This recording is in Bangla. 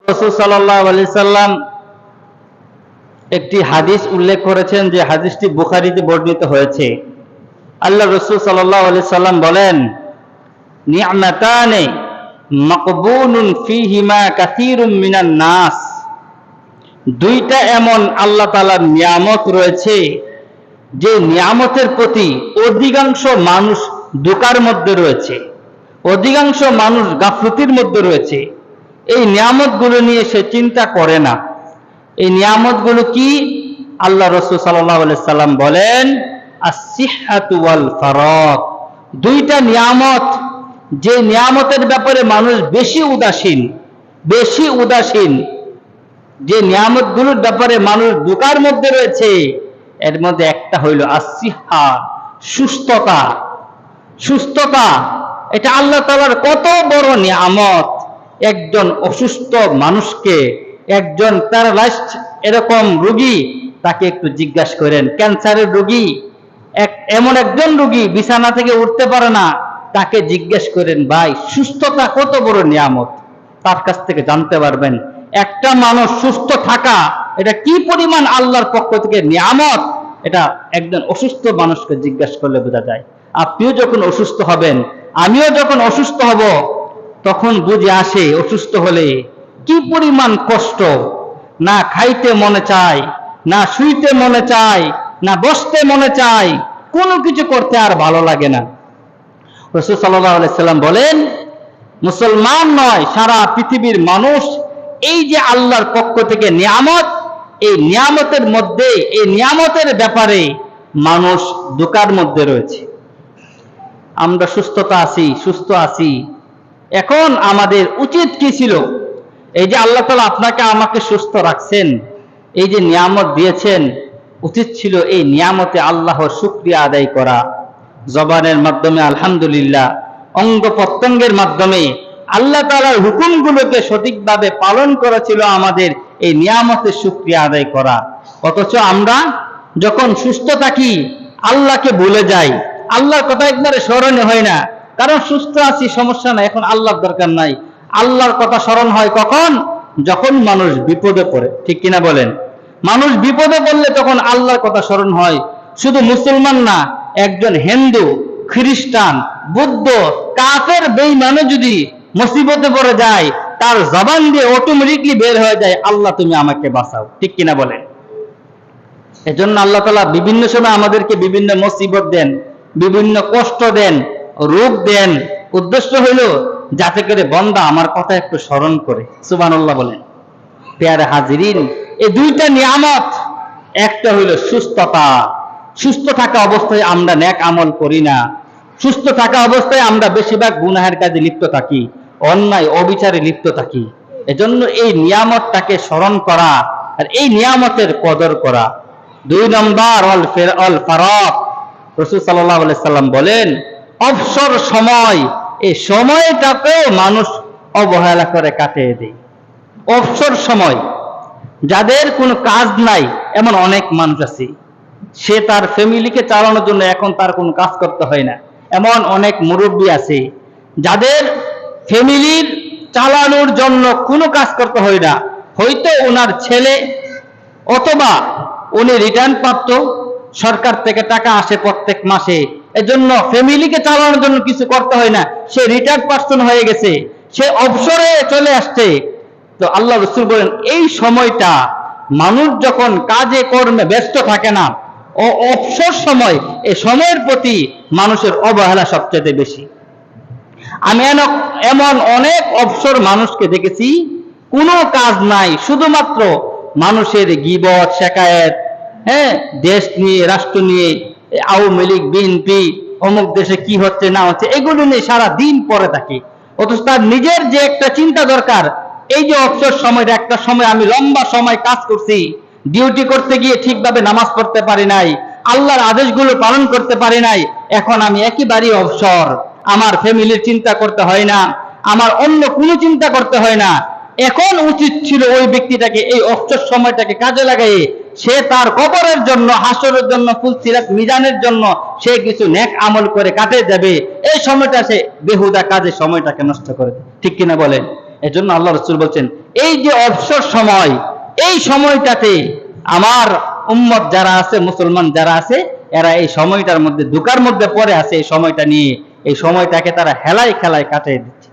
রাসূল সাল্লাল্লাহু আলাইহি সাল্লাম একটি হাদিস উল্লেখ করেছেন, যে হাদিসটি বুখারীতে বর্ণিত হয়েছে। আল্লাহ রাসূল সাল্লাল্লাহু আলাইহি সাল্লাম বলেন, নি'মাতানে মাকবুনুন ফীহিমা কাসীরুম মিনান নাস। দুইটা এমন আল্লাহ তাআলার নিয়ামত রয়েছে, যে নিয়ামতের প্রতি অধিকাংশ মানুষ ধোঁকার মধ্যে রয়েছে, অধিকাংশ মানুষ গাফলতির মধ্যে রয়েছে। এই নিয়ামতগুলো নিয়ে সে চিন্তা করে না। এই নিয়ামতগুলো কি? আল্লাহ রাসূল সাল্লাল্লাহু আলাইহি সাল্লাম বলেন, আস-সিহহাতু ওয়াল ফারাগ। দুইটা নিয়ামত, যে নিয়ামতের ব্যাপারে মানুষ বেশি উদাসীন, যে নিয়ামতগুলোর ব্যাপারে মানুষ ধোঁকার মধ্যে রয়েছে, এর মধ্যে একটা হইল আস-সিহহা, সুস্থতা। এটা আল্লাহ তাআলার কত বড় নিয়ামত। একজন অসুস্থ মানুষকে, একজন প্যারালাইজড এরকম রোগী, তাকে একটু জিজ্ঞাসা করেন, ক্যান্সারের রোগী, এমন একজন রোগী বিছানা থেকে উঠতে পারে না, তাকে জিজ্ঞেস করেন, ভাই সুস্থতা কত বড় নিয়ামত। তার কাছ থেকে জানতে পারবেন একটা মানুষ সুস্থ থাকা এটা কি পরিমাণ আল্লাহর পক্ষ থেকে নিয়ামত। এটা একজন অসুস্থ মানুষকে জিজ্ঞাসা করলে বোঝা যায়। আপনিও যখন অসুস্থ হবেন, আমিও যখন অসুস্থ হব, তখন বুঝে আসে অসুস্থ হলে কি পরিমাণ কষ্ট। না খাইতে মনে চায়, না শুইতে মনে চায়, না বসতে মনে চায়, কোনো কিছু করতে আর ভালো লাগে না। রাসূল সাল্লাল্লাহু আলাইহি সাল্লাম বলেন, মুসলমান নয়, সারা পৃথিবীর মানুষ এই যে আল্লাহর পক্ষ থেকে নিয়ামত, এই নিয়ামতের মধ্যে, এই নিয়ামতের ব্যাপারে মানুষ ধোঁকার মধ্যে রয়েছে। আমরা সুস্থ আছি। এখন আমাদের উচিত কি ছিল? এই যে আল্লাহ তাআলা আপনাকে আমাকে সুস্থ রাখছেন, এই যে নিয়ামত দিয়েছেন, উচিত ছিল এই নিয়ামতে আল্লাহর শুকরিয়া আদায় করা। জবানের মাধ্যমে আলহামদুলিল্লাহ, অঙ্গ প্রত্যঙ্গের মাধ্যমে আল্লাহ তাআলার হুকুমগুলোকে সঠিকভাবে পালন করা ছিল আমাদের এই নিয়ামতের শুকরিয়া আদায় করা। অথচ আমরা যখন সুস্থ থাকি আল্লাহকে ভুলে যাই, আল্লাহর কথা একবারে স্মরণে হয় না। কারণ সুস্থ আছি, সমস্যা নাই, এখন আল্লাহর দরকার নাই। আল্লাহর কথা স্মরণ হয় কখন? যখন মানুষ বিপদে পড়ে, ঠিক কিনা বলেন? মানুষ বিপদে পড়লে তখন আল্লাহর কথা স্মরণ হয়। শুধু মুসলমান না, একজন হিন্দু, খ্রিস্টান, বৌদ্ধ, কাফের, বেঈমান যদি মুসিবতে পড়ে যায়, তার জবান দিয়ে অটোমেটিকলি বের হয়ে যায়, আল্লাহ তুমি আমাকে বাঁচাও, ঠিক কিনা বলেন? এজন্য আল্লাহ তাআলা বিভিন্ন সময় আমাদেরকে বিভিন্ন মুসিবত দেন, বিভিন্ন কষ্ট দেন, রোগ দেন। উদ্দেশ্য হইল যাতে করে বান্দা আমার কথা একটু স্মরণ করে। সুবহানাল্লাহ বলেন। পেয়ারে হাজিরিন, এই দুইটা নিয়ামত, একটা হইল সুস্থতা। সুস্থ থাকা অবস্থায় আমরা নেক আমল করি না। সুস্থ থাকা অবস্থায় আমরা বেশিরভাগ গুনাহের কাজে লিপ্ত থাকি, অন্যায় অবিচারে লিপ্ত থাকি। এজন্য এই নিয়ামতটাকে স্মরণ করা আর এই নিয়ামতের কদর করা। 2 নম্বর অল ফারাক। রাসূল সাল্লাল্লাহু আলাইহি সাল্লাম বলেন, অবসর সময়, এই সময়টাকেও মানুষ অবহেলা করে কাটিয়ে দেয়। অবসর সময়, যাদের কোনো কাজ নাই, এমন অনেক মানুষ আছে, সে তার ফ্যামিলিকে চালানোর জন্য এখন তার কোনো কাজ করতে হয় না। এমন অনেক মুরব্বী আছে যাদের ফ্যামিলির চালানোর জন্য কোনো কাজ করতে হয় না। হয়তো ওনার ছেলে, অথবা উনি রিটার্ন প্রাপ্ত, সরকার থেকে টাকা আসে প্রত্যেক মাসে, এজন্য ফ্যামিলিকে চালানোর জন্য কিছু করতে হয় না। সে রিটায়ার্ড পারসন হয়ে গেছে, সে অবসরে চলে আসছে। তো আল্লাহ রাসূল বলেন, এই সময়টা মানুষ যখন কাজে কর্মে ব্যস্ত থাকে না, ও অবসর সময়, এই সময়ের প্রতি মানুষের অবহেলা সবচেয়ে বেশি। আমি এমন অনেক অবসর মানুষকে দেখেছি, কোনো কাজ নাই, শুধুমাত্র মানুষের গীবত, শিকায়েত, দেশ নিয়ে, রাষ্ট্র নিয়ে, আওয়ামী লীগ, বিএনপি, অমুক দেশে কি হচ্ছে না হচ্ছে, এগুলো নিয়ে সারা দিন পড়ে থাকে। অথচ তার নিজের যে একটা চিন্তা দরকার, এই যে অবসর সময়টা, একটা সময় আমি লম্বা সময় কাজ করছি, ডিউটি করতে গিয়ে ঠিকভাবে নামাজ পড়তে পারি নাই, আল্লাহর আদেশগুলো পালন করতে পারি নাই, এখন আমি একেবারেই অবসর, আমার ফ্যামিলির চিন্তা করতে হয় না, আমার অন্য কোনো চিন্তা করতে হয় না। এখন উচিত ছিল ওই ব্যক্তিটাকে এই অবসর সময়টাকে কাজে লাগাই সে তার কবরের জন্য, হাসরের জন্য, ফুলসিরাত মিজানের জন্য সে কিছু নেক আমল করে কাটে যাবে। এই সময়টা সে বেহুদা কাজে সময়টাকে নষ্ট করে, ঠিক কিনা বলেন? এজন্য আল্লাহ রাসূল বলছেন, এই যে অবসর সময়, এই সময়টাতে আমার উম্মত যারা আছে, মুসলমান যারা আছে, এরা এই সময়টার মধ্যে ধোঁকার মধ্যে পড়ে আছে। এই সময়টা নিয়ে, এই সময়টাকে তারা হেলায় খেলায় কাটিয়ে দিচ্ছে।